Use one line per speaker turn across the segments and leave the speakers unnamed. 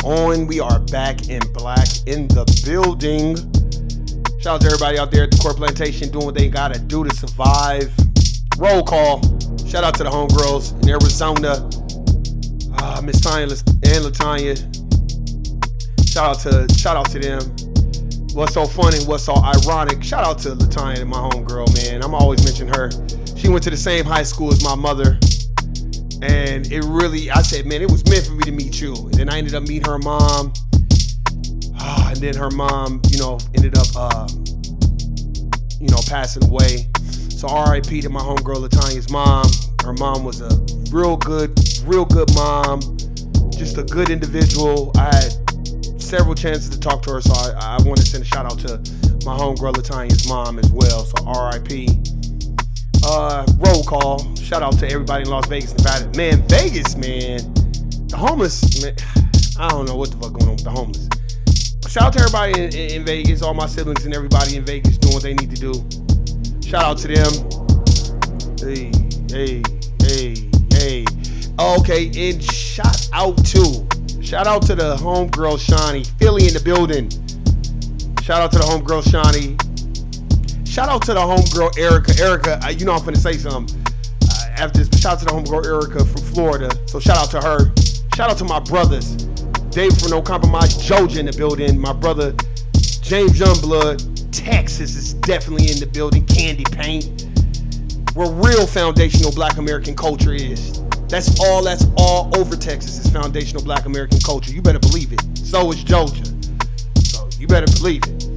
on. We are back in black in the building. Shout out to everybody out there at the Core Plantation doing what they gotta do to survive. Roll call. Shout out to the homegirls in Arizona. Miss Tanya and Latanya. Shout out to them. What's so funny, what's so ironic. Shout out to Latanya, my homegirl, man. I'm always mentioning her. She went to the same high school as my mother. And it really, I said, man, it was meant for me to meet you. And then I ended up meeting her mom. And then her mom, ended up, passing away. So R.I.P. to my homegirl Latanya's mom. Her mom was a real good mom. Just a good individual. I had several chances to talk to her, so I want to send a shout out to my homegirl Latanya's mom as well. So R.I.P. Roll call. Shout out to everybody in Las Vegas, Nevada. Man, Vegas, man. The homeless, man. I don't know what the fuck going on with the homeless. Shout out to everybody in Vegas, all my siblings and everybody in Vegas doing what they need to do. Shout out to them. Hey. Okay, and shout out to the homegirl Shawnee. Philly in the building. Shout out to the homegirl Shawnee. Shout out to the homegirl Erica. Erica, I'm finna say something after this. But shout out to the homegirl Erica from Florida. So shout out to her. Shout out to my brothers. Dave from No Compromise, Georgia in the building. My brother James Youngblood, Texas is definitely in the building. Candy Paint. Where real foundational Black American culture is. That's all over Texas is foundational Black American culture. You better believe it. So is Georgia. So you better believe it.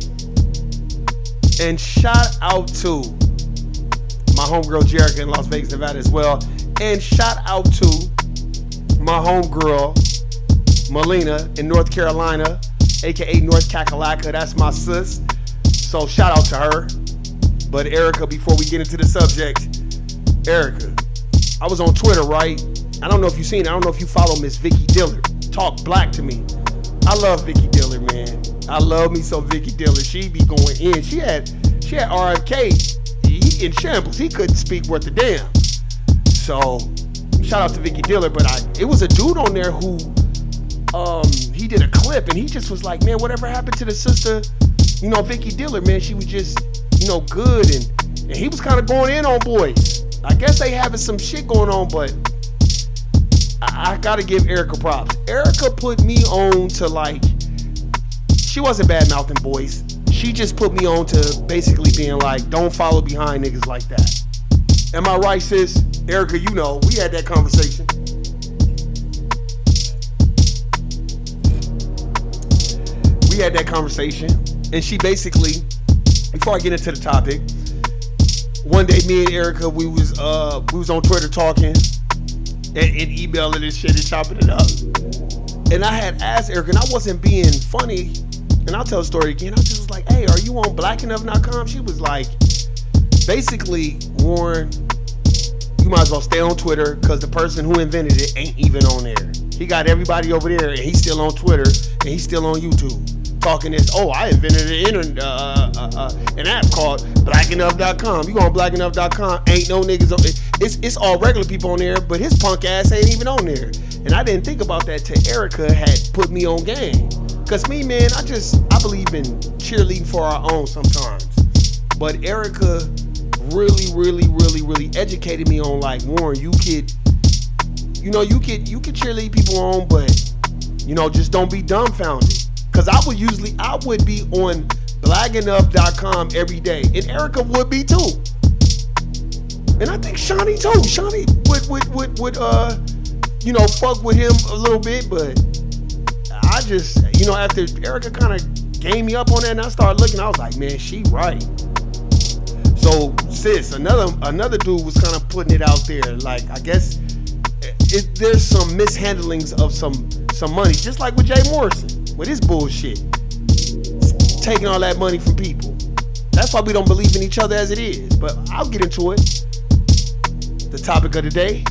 And shout out to my homegirl Jerica in Las Vegas, Nevada as well. And shout out to my homegirl Melina in North Carolina, aka North Kakalaka. That's my sis. So shout out to her. But Erica, before we get into the subject, Erica, I was on Twitter, right? I don't know if you've seen it. I don't know if you follow Miss Vicky Dillard. Talk black to me. I love Vicky Dillard, man. I love me some Vicky Dillard. She be going in. She had RFK. He in shambles. He couldn't speak worth a damn. So shout out to Vicky Dillard. But it was a dude on there who he did a clip and he just was like, man, whatever happened to the sister, Vicky Dillard, man, she was just, good, and he was kind of going in on boys. I guess they having some shit going on, but I gotta give Erica props. Erica put me on to she wasn't bad mouthing boys. She just put me on to basically being like, don't follow behind niggas like that. Am I right, sis? Erica, we had that conversation. We had that conversation, and she basically, before I get into the topic, one day me and Erica, we was on Twitter talking and emailing and shit and chopping it up. And I had asked Erica, and I wasn't being funny, and I'll tell the story again. I just was like, hey, are you on blackenough.com? She was like, basically, Warren, you might as well stay on Twitter because the person who invented it ain't even on there. He got everybody over there, and he's still on Twitter, and he's still on YouTube. Talking this, I invented an app called blackenough.com. You go on blackenough.com, ain't no niggas. It's all regular people on there, but his punk ass ain't even on there. And I didn't think about that till Erica had put me on game. Cause me, man, I believe in cheerleading for our own sometimes. But Erica really educated me on Warren, you could cheerlead people on, but just don't be dumbfounded. Cause I would be on blackenough.com every day, and Erica would be too, and I think Shawnee too. Shawnee would fuck with him a little bit, but I just after Erica kind of gave me up on that, and I started looking, I was like, man, she right. So sis, another dude was kind of putting it out there, I guess there's some mishandlings of some money, just like with Jay Morrison. With his bullshit. Taking all that money from people. That's why we don't believe in each other as it is. But I'll get into it. The topic of the day.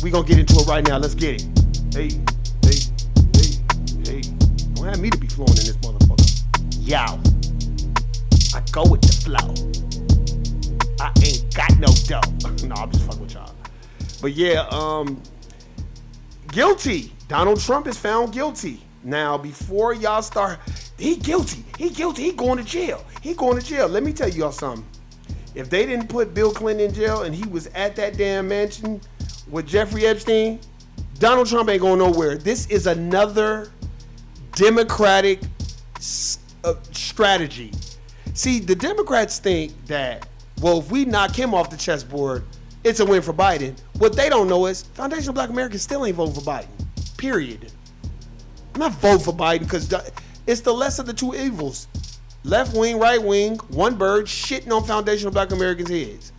We're going to get into it right now. Let's get it. Hey. Don't have me to be flowing in this motherfucker. Yow. I go with the flow. I ain't got no dough. No, I'm just fucking with y'all. But yeah, guilty. Donald Trump is found guilty Now, before y'all start, he guilty, he going to jail, Let me tell y'all something. If they didn't put Bill Clinton in jail and he was at that damn mansion with Jeffrey Epstein, Donald Trump ain't going nowhere. This is another Democratic strategy. See, the Democrats think that, well, if we knock him off the chessboard, it's a win for Biden. What they don't know is Foundation of Black Americans still ain't voting for Biden. Period. I'm not voting for Biden because it's the less of the two evils. Left wing, right wing, one bird shitting on Foundation of Black Americans' heads.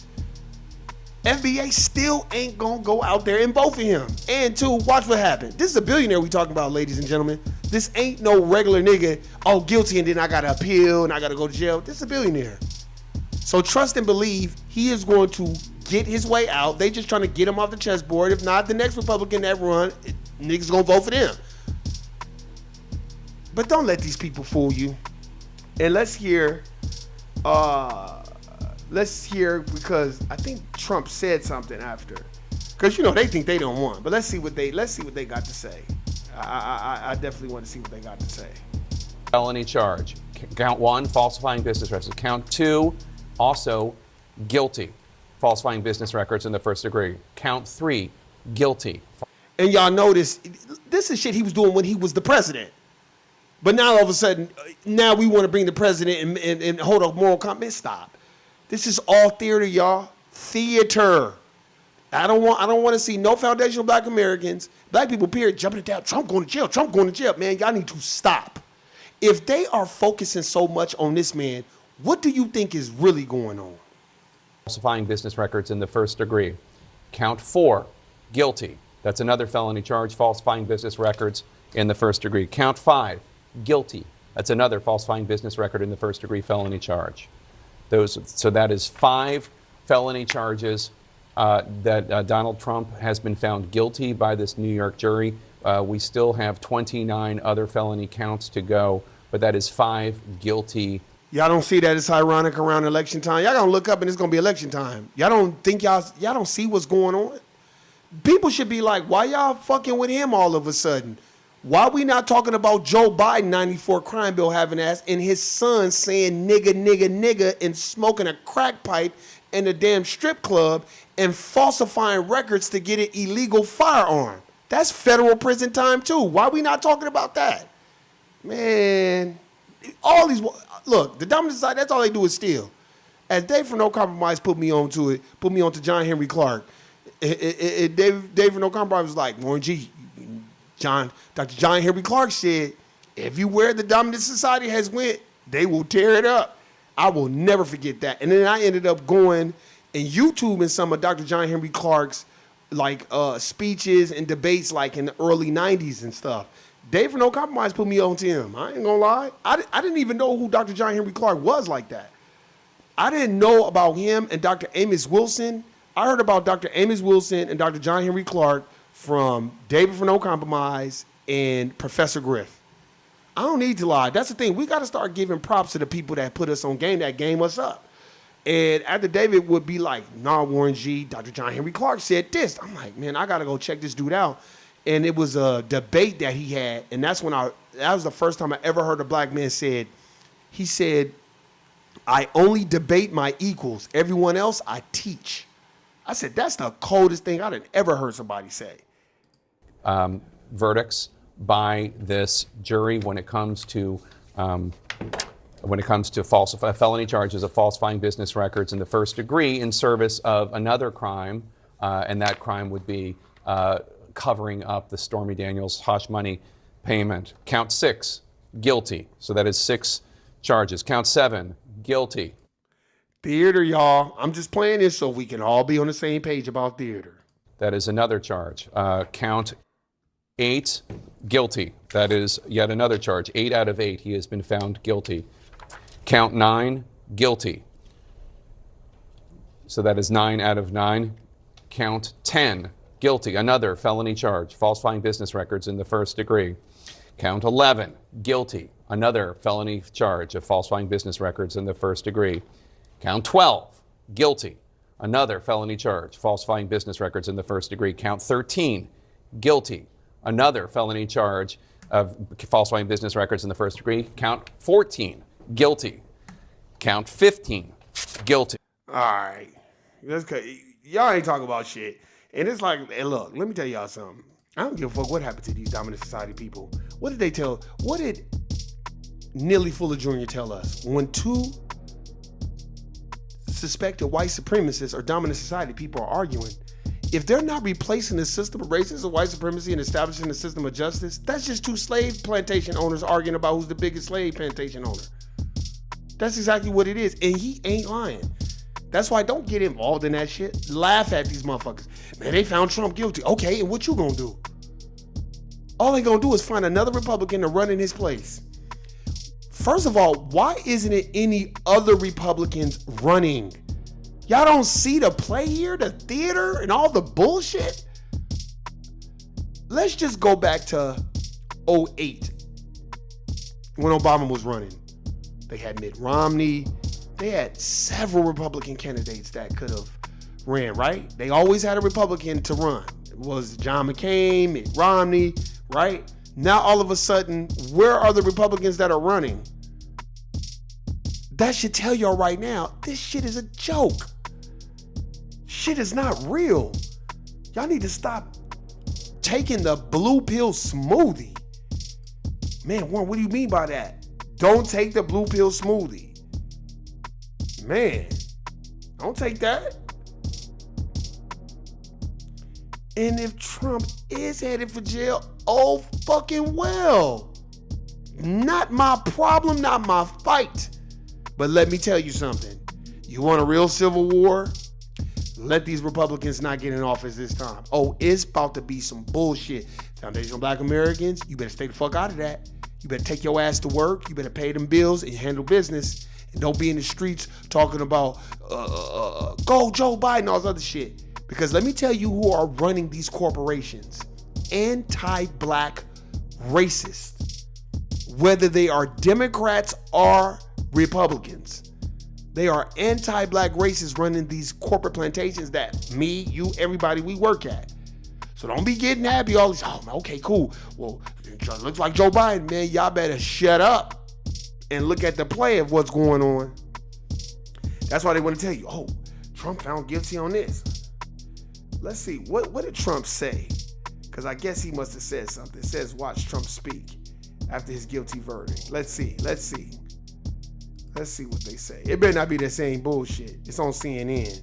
FBA still ain't gonna go out there and vote for him. And two, watch what happened. This is a billionaire we talking about, ladies and gentlemen. This ain't no regular nigga, oh, guilty, and then I gotta appeal and I gotta go to jail. This is a billionaire. So trust and believe he is going to get his way out. They just trying to get him off the chessboard. If not, the next Republican that run, niggas gonna vote for them. But don't let these people fool you. And let's hear, because I think Trump said something after. Because they think they don't want. But let's see what they got to say. I definitely want to see what they got to say.
Felony charge. Count 1, falsifying business records. Count 2, also guilty, falsifying business records in the first degree. Count 3, guilty.
And y'all notice, this is shit he was doing when he was the president. But now all of a sudden, now we want to bring the president and hold a moral comment. Stop. This is all theater, y'all. Theater. I don't want to see no Foundation of Black Americans, black people, period, jumping down. Trump going to jail. Man, y'all need to stop. If they are focusing so much on this man, what do you think is really going on?
Falsifying business records in the first degree. Count 4, guilty. That's another felony charge, falsifying business records in the first degree. Count 5, guilty. That's another falsifying business record in the first degree felony charge. So that is 5 felony charges that Donald Trump has been found guilty by this New York jury. We still have 29 other felony counts to go, but that is 5 guilty.
Y'all don't see that it's ironic around election time? Y'all gonna look up and it's gonna be election time. Y'all don't think y'all don't see what's going on? People should be like, why y'all fucking with him all of a sudden? Why we not talking about Joe Biden 94 crime bill having ass and his son saying nigga and smoking a crack pipe in a damn strip club and falsifying records to get an illegal firearm? That's federal prison time too. Why we not talking about that? Man, all these, look, the dominant side, that's all they do is steal. As Dave from No Compromise put me on to John Henry Clark. Dave from No Compromise was like, Warren G, Dr. John Henry Clark said, everywhere the dominant society has went, they will tear it up. I will never forget that. And then I ended up going and YouTubing some of Dr. John Henry Clark's speeches and debates like in the early 90s and stuff. Dave from No Compromise put me on to him. I ain't gonna lie. I didn't even know who Dr. John Henry Clark was like that. I didn't know about him and Dr. Amos Wilson. I heard about Dr. Amos Wilson and Dr. John Henry Clark from David from No Compromise and Professor Griff. I don't need to lie. That's the thing. We got to start giving props to the people that put us on game, that game us up. And after David would be like, nah, Warren G, Dr. John Henry Clark said this. I'm like, man, I got to go check this dude out. And it was a debate that he had. And that was the first time I ever heard a black man he said, I only debate my equals. Everyone else, I teach. I said, that's the coldest thing I'd ever heard somebody say.
Verdicts by this jury when it comes to felony charges of falsifying business records in the first degree in service of another crime, and that crime would be covering up the Stormy Daniels hush money payment. Count 6, guilty. So that is 6 charges. Count 7, guilty.
Theater, y'all. I'm just playing this so we can all be on the same page about theater.
That is another charge. Count 8, guilty. That is yet another charge. 8 out of 8, he has been found guilty. Count 9, guilty. So that is 9 out of 9. Count 10, guilty. Another felony charge, falsifying business records in the first degree. Count 11, guilty. Another felony charge of falsifying business records in the first degree. Count 12, guilty. Another felony charge, falsifying business records in the first degree. Count 13, guilty. Another felony charge of falsifying business records in the first degree. Count 14, guilty. Count 15, guilty.
All right. That's y'all ain't talking about shit. And it's like, hey, look, let me tell y'all something. I don't give a fuck what happened to these dominant society people. What did Neely Fuller Jr. tell us? When two suspected white supremacists or dominant society people are arguing, if they're not replacing the system of racism, white supremacy, and establishing the system of justice, that's just two slave plantation owners arguing about who's the biggest slave plantation owner. That's exactly what it is. And he ain't lying. That's why don't get involved in that shit. Laugh at these motherfuckers. Man, they found Trump guilty. Okay, and what you gonna do? All they gonna do is find another Republican to run in his place. First of all, why isn't it any other Republicans running? Y'all don't see the play here, the theater, and all the bullshit? Let's just go back to 2008 when Obama was running. They had Mitt Romney. They had several Republican candidates that could have ran, right? They always had a Republican to run. It was John McCain, Mitt Romney, right? Now all of a sudden, where are the Republicans that are running? That should tell y'all right now, this shit is a joke. Shit is not real. Y'all need to stop taking the blue pill smoothie. Man, Warren, what do you mean by that? Don't take the blue pill smoothie. Man, don't take that. And if Trump is headed for jail, oh fucking well. Not my problem, not my fight. But let me tell you something. You want a real civil war? Let these Republicans not get in office this time. Oh, it's about to be some bullshit. Foundation of Black Americans, you better stay the fuck out of that. You better take your ass to work. You better pay them bills and handle business. And don't be in the streets talking about, go Joe Biden, all this other shit. Because let me tell you who are running these corporations. Anti-black racists. Whether they are Democrats or Republicans. They are anti-black racists running these corporate plantations that me, you, everybody we work at. So don't be getting happy all these, oh, okay, cool. Well, it looks like Joe Biden, man. Y'all better shut up and look at the play of what's going on. That's why they want to tell you, oh, Trump found guilty on this. Let's see, what did Trump say? Because I guess he must have said something. It says, watch Trump speak after his guilty verdict. Let's see what they say. It better not be the same bullshit. It's on CNN.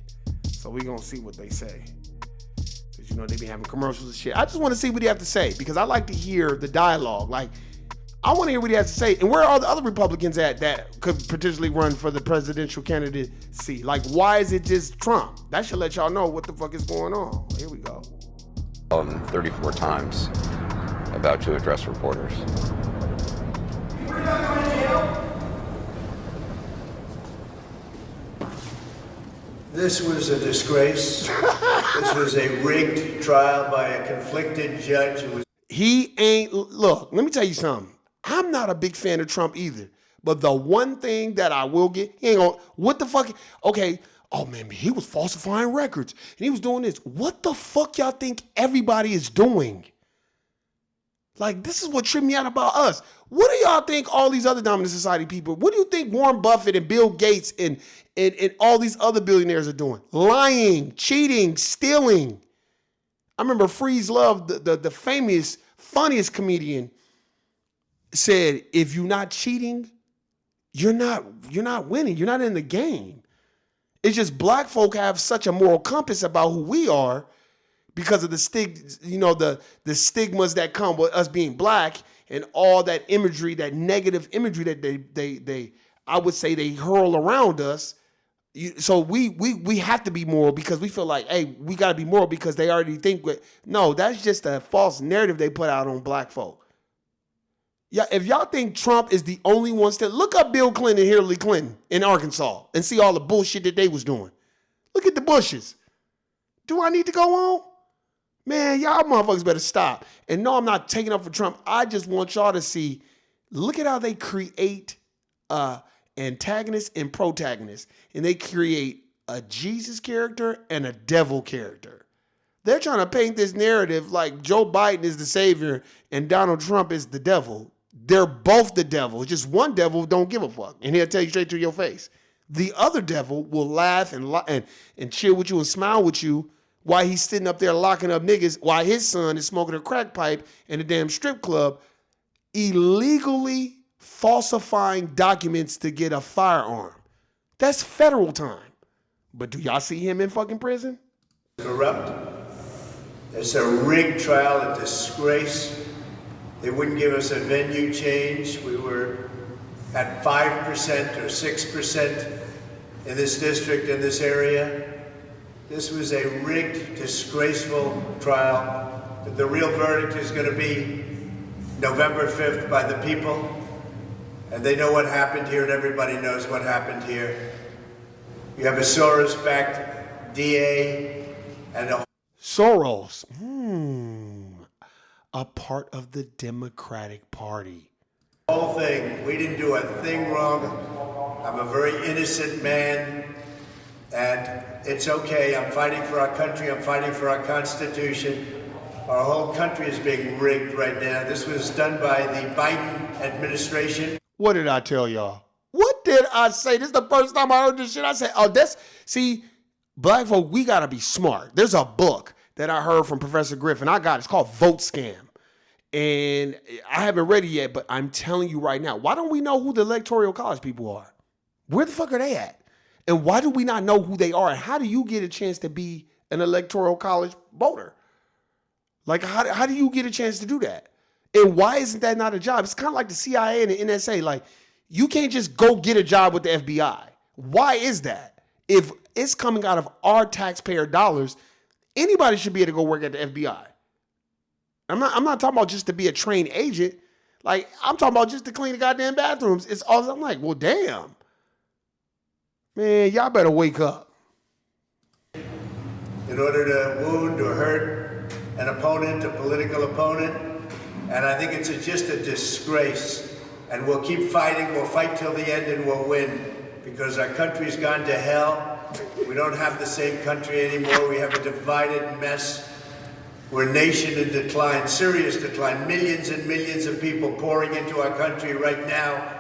So we're going to see what they say. Because, you know, they be having commercials and shit. I just want to see what he have to say because I like to hear the dialogue. Like, I want to hear what he has to say. And where are the other Republicans at that could potentially run for the presidential candidacy? Like, why is it just Trump? That should let y'all know what the fuck is going on. Here we go.
34 times about to address reporters.
This was a disgrace. This was a rigged trial by a conflicted judge.
He ain't, look, let me tell you something. I'm not a big fan of Trump either. But the one thing that I will get, he ain't gonna, what the fuck? Okay, oh man, he was falsifying records and he was doing this. What the fuck y'all think everybody is doing? Like, this is what tripped me out about us. What do y'all think all these other dominant society people, what do you think Warren Buffett and Bill Gates and all these other billionaires are doing? Lying, cheating, stealing. I remember Freeze Love, the famous, funniest comedian, said, if you're not cheating, you're not winning. You're not in the game. It's just black folk have such a moral compass about who we are because of the stigmas that come with us being black and all that imagery, that negative imagery that they I would say they hurl around us. So we have to be moral because we feel like, hey, we got to be moral because they already think. No, that's just a false narrative they put out on black folk. Yeah, if y'all think Trump is the only one still, look up Bill Clinton and Hillary Clinton in Arkansas and see all the bullshit that they was doing. Look at the Bushes. Do I need to go on? Man, y'all motherfuckers better stop. And no, I'm not taking up for Trump. I just want y'all to see, look at how they create antagonists and protagonists. And they create a Jesus character and a devil character. They're trying to paint this narrative like Joe Biden is the savior and Donald Trump is the devil. They're both the devil. Just one devil don't give a fuck, and he'll tell you straight to your face. The other devil will laugh and chill with you and smile with you while he's sitting up there locking up niggas while his son is smoking a crack pipe in a damn strip club, illegally falsifying documents to get a firearm. That's federal time. But do y'all see him in fucking prison?
Corrupt. It's a rigged trial, a disgrace. They wouldn't give us a venue change. We were at 5% or 6% in this district, in this area. This was a rigged, disgraceful trial. The real verdict is going to be November 5th by the people. And they know what happened here, and everybody knows what happened here. You have a Soros-backed DA and a
Soros. A part of the Democratic Party.
whole thing. We didn't do a thing wrong. I'm a very innocent man, and it's okay. I'm fighting for our country. I'm fighting for our Constitution. Our whole country is being rigged right now. This was done by the Biden administration.
What did I tell y'all? What did I say? This is the first time I heard this shit. I said, see, black folk, we gotta be smart. There's a book that I heard from Professor Griffin. I got it. It's called Vote Scam. And I haven't read it yet, but I'm telling you right now, why don't we know who the Electoral College people are? Where the fuck are they at? And why do we not know who they are? And how do you get a chance to be an Electoral College voter? Like, how do you get a chance to do that? And why isn't that not a job? It's kind of like the CIA and the NSA. Like, you can't just go get a job with the FBI. Why is that? If it's coming out of our taxpayer dollars, anybody should be able to go work at the FBI. I'm not talking about just to be a trained agent. Like, I'm talking about just to clean the goddamn bathrooms. It's all, I'm like, well, damn. Man, y'all better wake up.
In order to wound or hurt an opponent, a political opponent. And I think it's just a disgrace. And we'll keep fighting. We'll fight till the end and we'll win. Because our country's gone to hell. We don't have the same country anymore. We have a divided mess. We're a nation in decline, serious decline. Millions and millions of people pouring into our country right now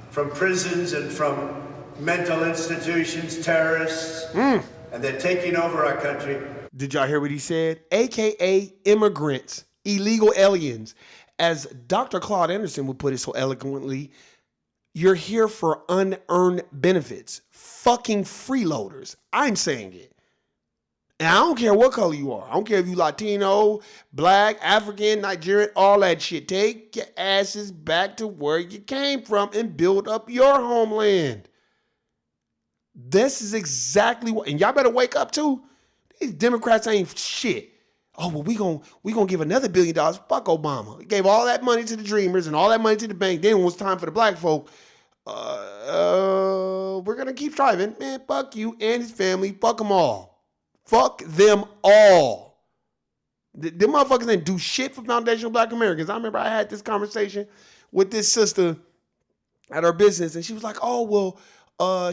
from prisons and from mental institutions, terrorists. And they're taking over our country.
Did y'all hear what he said? AKA immigrants, illegal aliens. As Dr. Claude Anderson would put it so eloquently, you're here for unearned benefits. Fucking freeloaders. I'm saying it. And I don't care what color you are. I don't care if you Latino, black, African, Nigerian, all that shit. Take your asses back to where you came from and build up your homeland. This is exactly what, and y'all better wake up too. These Democrats ain't shit. Oh, well, we gonna give another $1 billion. Fuck Obama. He gave all that money to the dreamers and all that money to the bank. Then when it was time for the black folk, we're gonna keep striving. Man, fuck you and his family. Fuck them all. Fuck them all. Them motherfuckers didn't do shit for foundational black Americans. I remember I had this conversation with this sister at our business, and she was like, oh, well,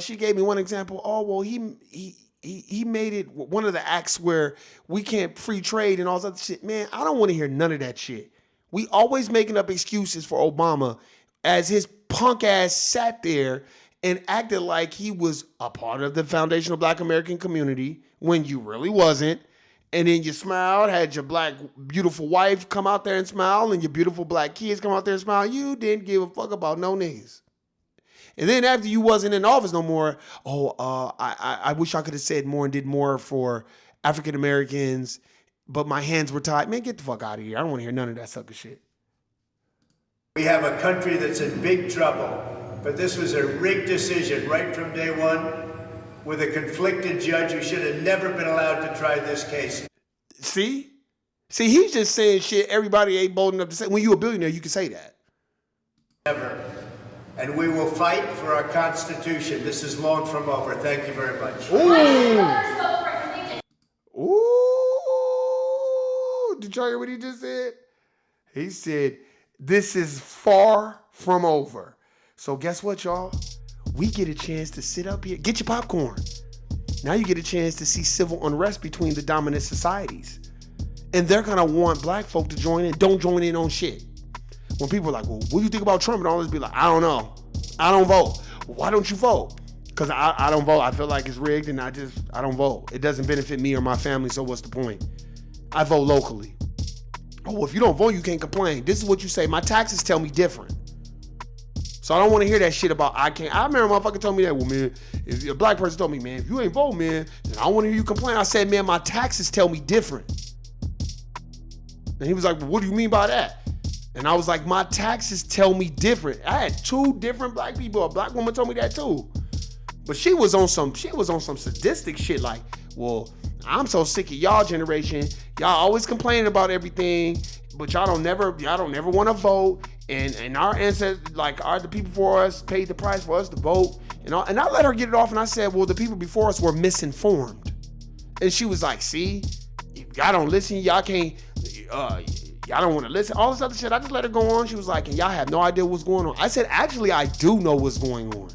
she gave me one example. Oh, well, he made it one of the acts where we can't free trade and all this other shit. Man, I don't want to hear none of that shit. We always making up excuses for Obama as his punk ass sat there and acted like he was a part of the foundational black American community when you really wasn't. And then you smiled, had your black beautiful wife come out there and smile, and your beautiful black kids come out there and smile. You didn't give a fuck about no niggas. And then after you wasn't in office no more, I wish I could have said more and did more for African Americans, but my hands were tied. Man, get the fuck out of here. I don't want to hear none of that sucker shit.
We have a country that's in big trouble, but this was a rigged decision right from day one with a conflicted judge who should have never been allowed to try this case.
See, he's just saying shit everybody ain't bold enough to say. When you're a billionaire, you can say that.
Never. And we will fight for our Constitution. This is long from over. Thank you very much.
Ooh. Did y'all hear what he just said? He said, this is far from over. So guess what, y'all? We get a chance to sit up here. Get your popcorn. Now you get a chance to see civil unrest between the dominant societies. And they're gonna want black folk to join in. Don't join in on shit. When people are like, well, what do you think about Trump? And all this be like, I don't know. I don't vote. Why don't you vote? Because I don't vote. I feel like it's rigged and I don't vote. It doesn't benefit me or my family, so what's the point? I vote locally. Oh, well, if you don't vote, you can't complain. This is what you say. My taxes tell me different. So I don't want to hear that shit about I can't. I remember a motherfucker told me that, well, man, if a black person told me, man, if you ain't vote, man, then I don't want to hear you complain. I said, man, my taxes tell me different. And he was like, well, what do you mean by that? And I was like, my taxes tell me different. I had 2 different black people. A black woman told me that too. But she was on some sadistic shit like, well, I'm so sick of y'all generation. Y'all always complaining about everything, but y'all don't never want to vote. And our ancestors, like the people before us, paid the price for us to vote. And I let her get it off, and I said, well, the people before us were misinformed. And she was like, see, y'all don't listen, y'all can't, y'all don't want to listen, all this other shit. I just let her go on. She was like, and y'all have no idea what's going on. I said, actually, I do know what's going on.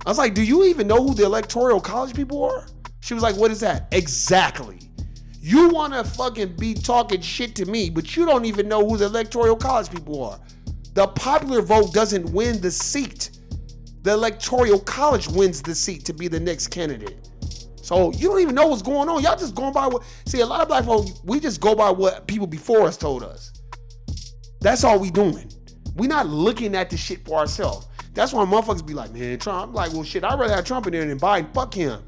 I was like, do you even know who the Electoral College people are? She was like, what is that? Exactly. You want to fucking be talking shit to me, but you don't even know who the Electoral College people are. The popular vote doesn't win the seat. The Electoral College wins the seat to be the next candidate. So you don't even know what's going on. Y'all just going by what, see, a lot of black folks, we just go by what people before us told us. That's all we doing. We not looking at the shit for ourselves. That's why motherfuckers be like, man, Trump. I'm like, well, shit, I'd rather have Trump in there than Biden. Fuck him.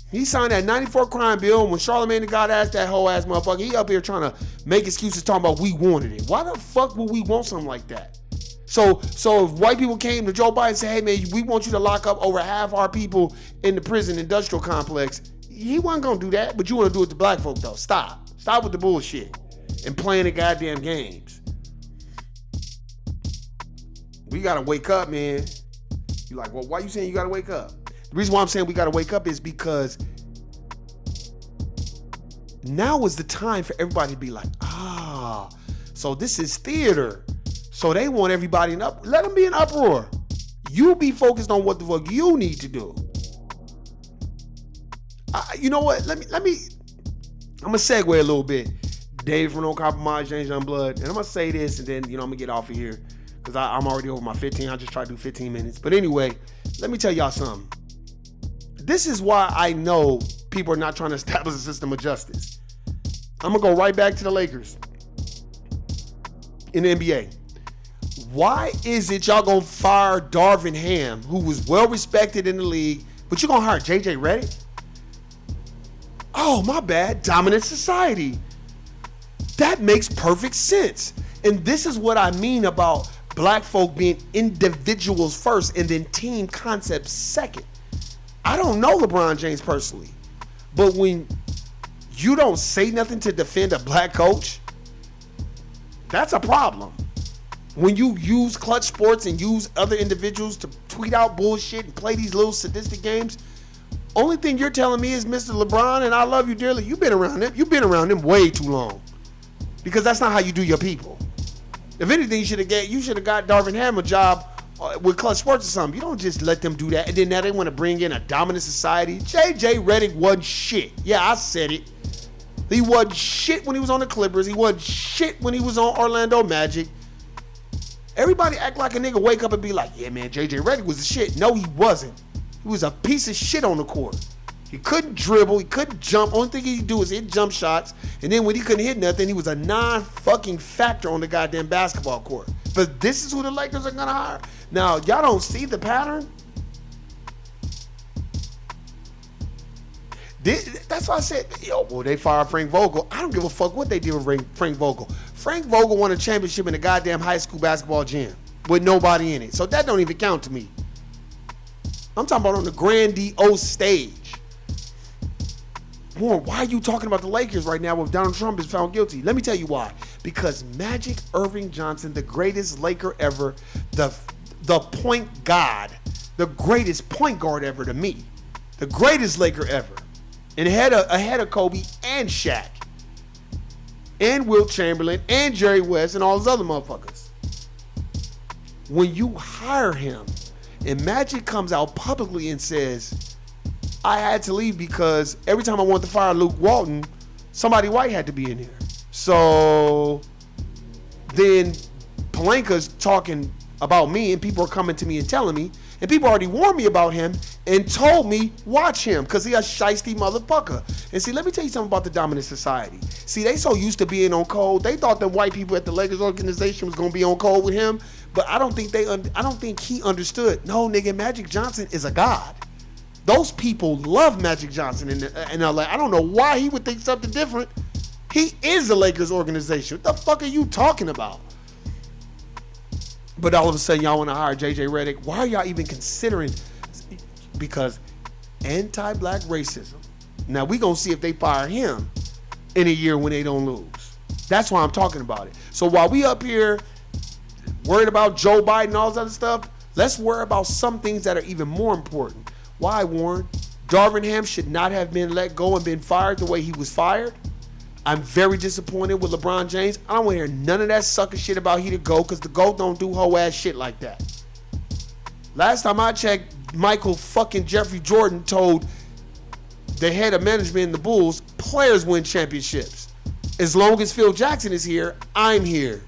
He signed that 94 crime bill, and when Charlamagne the God asked that whole ass motherfucker, he up here trying to make excuses talking about we wanted it. Why the fuck would we want something like that? So if white people came to Joe Biden and said, hey man, we want you to lock up over half our people in the prison industrial complex, he wasn't gonna do that, but you wanna do it to black folk though. Stop with the bullshit and playing the goddamn games. We gotta wake up, man. You're like, well, why you saying you gotta wake up? The reason why I'm saying we gotta wake up is because now is the time for everybody to be like, so this is theater. So they want everybody in up. Let them be in uproar. You be focused on what the fuck you need to do. You know what? Let me. I'm gonna segue a little bit. Dave from No Compromise, James Youngblood, and I'm gonna say this, and then I'm gonna get off of here because I'm already over my 15. I just try to do 15 minutes. But anyway, let me tell y'all something. This is why I know people are not trying to establish a system of justice. I'm gonna go right back to the Lakers in the NBA. Why is it y'all gonna fire Darvin Ham, who was well respected in the league, but you gonna hire JJ Redick? Oh, my bad. Dominant society. That makes perfect sense. And this is what I mean about black folk being individuals first and then team concepts second. I don't know LeBron James personally, but when you don't say nothing to defend a black coach, that's a problem. When you use Clutch Sports and use other individuals to tweet out bullshit and play these little sadistic games, only thing you're telling me is, Mr. LeBron, and I love you dearly, you've been around them way too long. Because that's not how you do your people. If anything, you should have got Darvin Ham a job with Clutch Sports or something. You don't just let them do that. And then now they want to bring in a dominant society. JJ Redick wasn't shit. Yeah, I said it. He wasn't shit when he was on the Clippers. He wasn't shit when he was on Orlando Magic. Everybody act like a nigga wake up and be like, yeah, man, JJ Redick was the shit. No, he wasn't. He was a piece of shit on the court. He couldn't dribble. He couldn't jump. Only thing he could do was hit jump shots. And then when he couldn't hit nothing, he was a non-fucking factor on the goddamn basketball court. But this is who the Lakers are going to hire. Now, y'all don't see the pattern? That's why I said, they fired Frank Vogel. I don't give a fuck what they did with Frank Vogel. Frank Vogel won a championship in a goddamn high school basketball gym with nobody in it. So that don't even count to me. I'm talking about on the grandiose stage. Warren, why are you talking about the Lakers right now if Donald Trump is found guilty? Let me tell you why. Because Magic Irving Johnson, the greatest Laker ever, the point god, the greatest point guard ever to me, the greatest Laker ever, and ahead of Kobe and Shaq, and Wilt Chamberlain, and Jerry West, and all those other motherfuckers. When you hire him, and Magic comes out publicly and says, I had to leave because every time I wanted to fire Luke Walton, somebody white had to be in there. So then Pelinka's talking about me, and people are coming to me and telling me, and people already warned me about him and told me, watch him, because he a shiesty motherfucker. And see, let me tell you something about the dominant society. See, they so used to being on code, they thought the white people at the Lakers organization was gonna be on code with him, but I don't think he understood. No, nigga, Magic Johnson is a god. Those people love Magic Johnson in LA. I don't know why he would think something different. He is the Lakers organization. What the fuck are you talking about? But all of a sudden, y'all want to hire JJ Redick. Why are y'all even considering? Because anti-black racism. Now, we going to see if they fire him in a year when they don't lose. That's why I'm talking about it. So while we up here worried about Joe Biden and all this other stuff, let's worry about some things that are even more important. Why, Warren? Darvin Ham should not have been let go and been fired the way he was fired. I'm very disappointed with LeBron James. I don't want to hear none of that sucker shit about he to go, because the GOAT don't do hoe ass shit like that. Last time I checked, Michael fucking Jeffrey Jordan told the head of management in the Bulls, players win championships. As long as Phil Jackson is here, I'm here.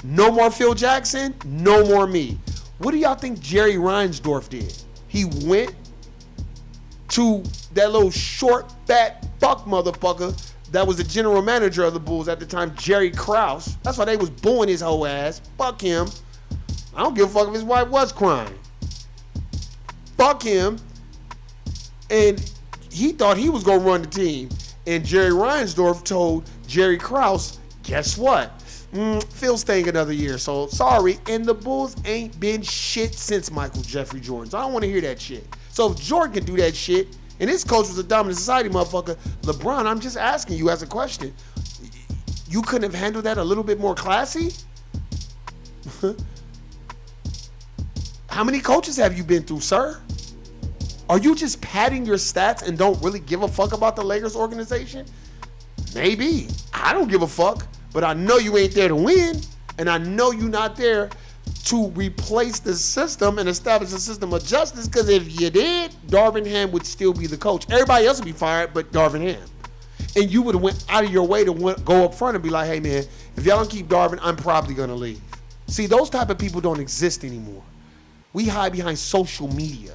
No more Phil Jackson, no more me. What do y'all think Jerry Reinsdorf did? He went to that little short, fat fuck motherfucker that was the general manager of the Bulls at the time, Jerry Krause. That's why they was booing his whole ass. Fuck him. I don't give a fuck if his wife was crying. Fuck him. And he thought he was going to run the team. And Jerry Reinsdorf told Jerry Krause, guess what? Phil's staying another year, so sorry. And the Bulls ain't been shit since Michael Jeffrey Jordan. So I don't want to hear that shit. So if Jordan can do that shit, and his coach was a dominant society motherfucker, LeBron, I'm just asking you as a question. You couldn't have handled that a little bit more classy? How many coaches have you been through, sir? Are you just padding your stats and don't really give a fuck about the Lakers organization? Maybe. I don't give a fuck, but I know you ain't there to win, and I know you're not there to replace the system and establish a system of justice, because if you did, Darvin Ham would still be the coach. Everybody else would be fired but Darvin Ham. And you would have went out of your way to go up front and be like, hey man, if y'all don't keep Darvin, I'm probably going to leave. See, those type of people don't exist anymore. We hide behind social media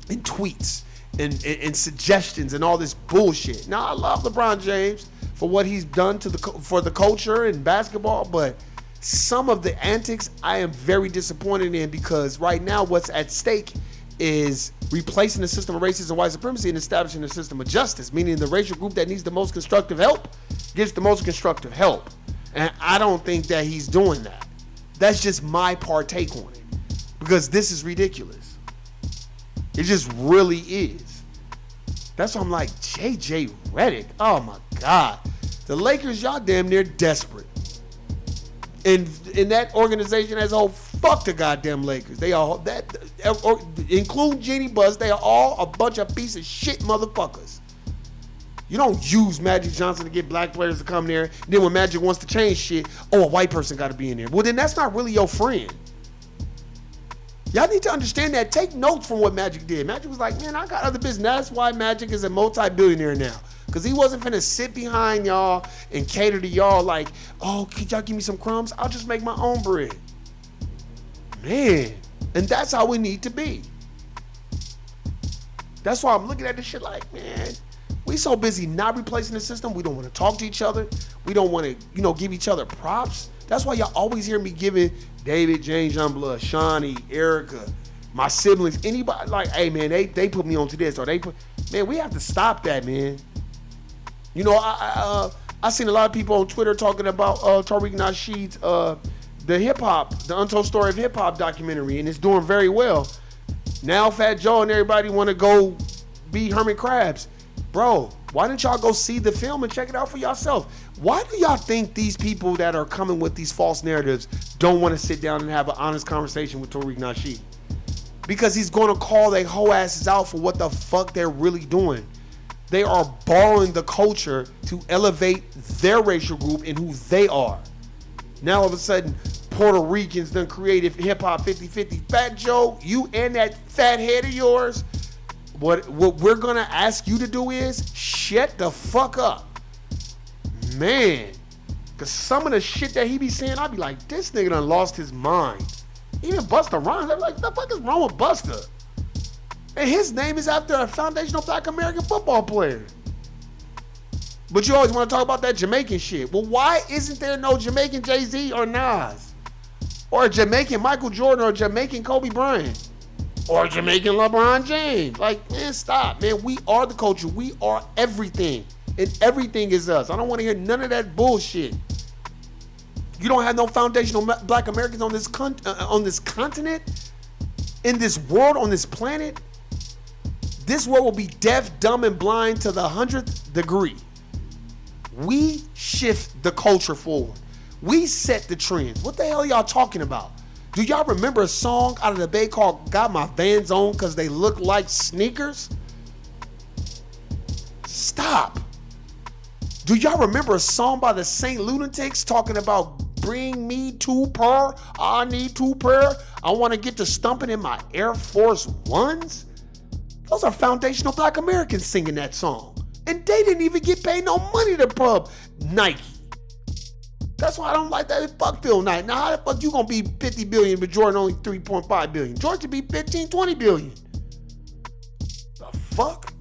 and tweets and suggestions and all this bullshit. Now, I love LeBron James for what he's done for the culture and basketball, but some of the antics I am very disappointed in, because right now what's at stake is replacing the system of racism and white supremacy and establishing a system of justice, meaning the racial group that needs the most constructive help gets the most constructive help. And I don't think that he's doing that. That's just my partake on it, because this is ridiculous. It just really is. That's why I'm like, JJ Redick, oh my God. The Lakers, y'all damn near desperate. And in that organization as a whole, fuck the goddamn Lakers. They all, include Jeannie Buss, they are all a bunch of piece of shit motherfuckers. You don't use Magic Johnson to get black players to come there. And then when Magic wants to change shit, oh, a white person got to be in there. Well, then that's not really your friend. Y'all need to understand that. Take notes from what Magic did. Magic was like, man, I got other business. That's why Magic is a multi-billionaire now. Because he wasn't finna sit behind y'all and cater to y'all like, oh, could y'all give me some crumbs? I'll just make my own bread. Man, and that's how we need to be. That's why I'm looking at this shit like, man, we so busy not replacing the system. We don't want to talk to each other. We don't want to, give each other props. That's why y'all always hear me giving David, James Youngblood, Shawnee, Erica, my siblings, anybody like, hey man, they put me onto this, or man, we have to stop that, man. I seen a lot of people on Twitter talking about Tariq Nasheed's the Untold Story of Hip Hop documentary, and it's doing very well. Now Fat Joe and everybody want to go be hermit crabs. Bro, why didn't y'all go see the film and check it out for yourself? Why do y'all think these people that are coming with these false narratives don't want to sit down and have an honest conversation with Tariq Nasheed? Because he's going to call their whole asses out for what the fuck they're really doing. They are borrowing the culture to elevate their racial group and who they are. Now all of a sudden, Puerto Ricans done created hip-hop 50-50. Fat Joe, you and that fat head of yours, What we're gonna ask you to do is shut the fuck up, man. Cause some of the shit that he be saying, I be like, this nigga done lost his mind. Even Busta Rhymes, I'm like, the fuck is wrong with Busta? And his name is after a foundational Black American football player. But you always want to talk about that Jamaican shit. Well, why isn't there no Jamaican Jay-Z or Nas? Or a Jamaican Michael Jordan or a Jamaican Kobe Bryant? Or a Jamaican LeBron James? Like, man, stop, man. We are the culture. We are everything. And everything is us. I don't want to hear none of that bullshit. You don't have no foundational Black Americans on this continent, in this world, on this planet. This world will be deaf, dumb, and blind to the 100th degree. We shift the culture forward. We set the trends. What the hell are y'all talking about? Do y'all remember a song out of the Bay called Got My Vans On Because They Look Like Sneakers? Stop. Do y'all remember a song by the Saint Lunatics talking about bring me 2 pair? I need 2 pair. I want to get to stumping in my Air Force Ones. Those are foundational Black Americans singing that song. And they didn't even get paid no money to pub Nike. That's why I don't like that. Fuck Phil Knight. Now how the fuck you gonna be 50 billion but Jordan only 3.5 billion? Jordan should be 15, 20 billion. The fuck?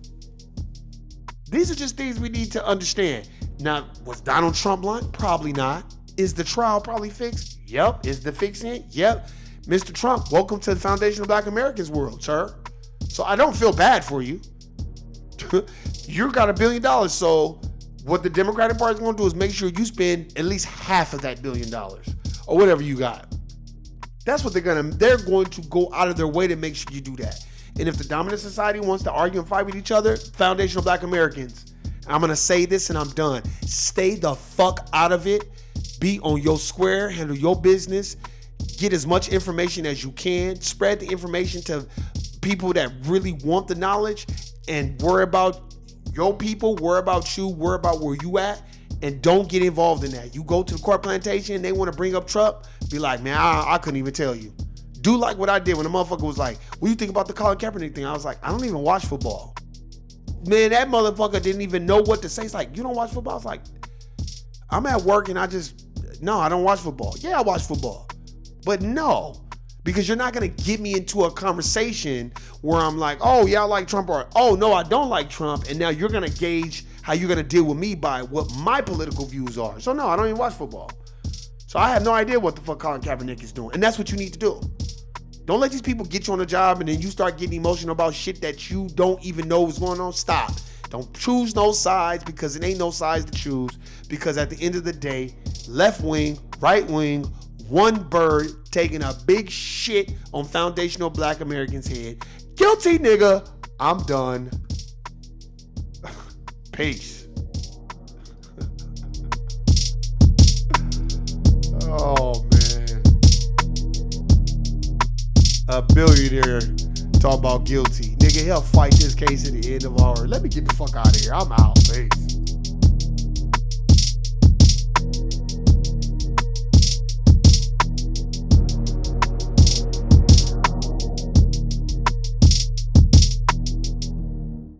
These are just things we need to understand. Now, was Donald Trump lying? Probably not. Is the trial probably fixed? Yep. Is the fixing? Yep. Mr. Trump, welcome to the Foundation of Black Americans world, sir. So I don't feel bad for you. You got $1 billion. So what the Democratic Party is going to do is make sure you spend at least half of that $1 billion or whatever you got. That's what they're going to go out of their way to make sure you do that. And if the dominant society wants to argue and fight with each other, foundational Black Americans, I'm going to say this and I'm done. Stay the fuck out of it. Be on your square, handle your business, get as much information as you can, spread the information to people that really want the knowledge, and worry about your people, worry about you, worry about where you at, and don't get involved in that. You go to the court plantation, they want to bring up Trump, be like, man, I couldn't even tell you. Do like what I did when the motherfucker was like, what do you think about the Colin Kaepernick thing? I was like, I don't even watch football. Man, that motherfucker didn't even know what to say. He's like, you don't watch football? I was like, I'm at work and I don't watch football. Yeah, I watch football. But no, because you're not going to get me into a conversation where I'm like, oh, yeah, I like Trump, or, oh, no, I don't like Trump. And now you're going to gauge how you're going to deal with me by what my political views are. So no, I don't even watch football. So I have no idea what the fuck Colin Kaepernick is doing. And that's what you need to do. Don't let these people get you on a job and then you start getting emotional about shit that you don't even know what's going on. Stop. Don't choose no sides, because it ain't no sides to choose. Because at the end of the day, left wing, right wing, one bird taking a big shit on foundational Black Americans' head. Guilty, nigga. I'm done. Peace. Oh, man. A billionaire talk about guilty. Nigga, he'll fight this case at the end of our. Let me get the fuck out of here. I'm out. Peace.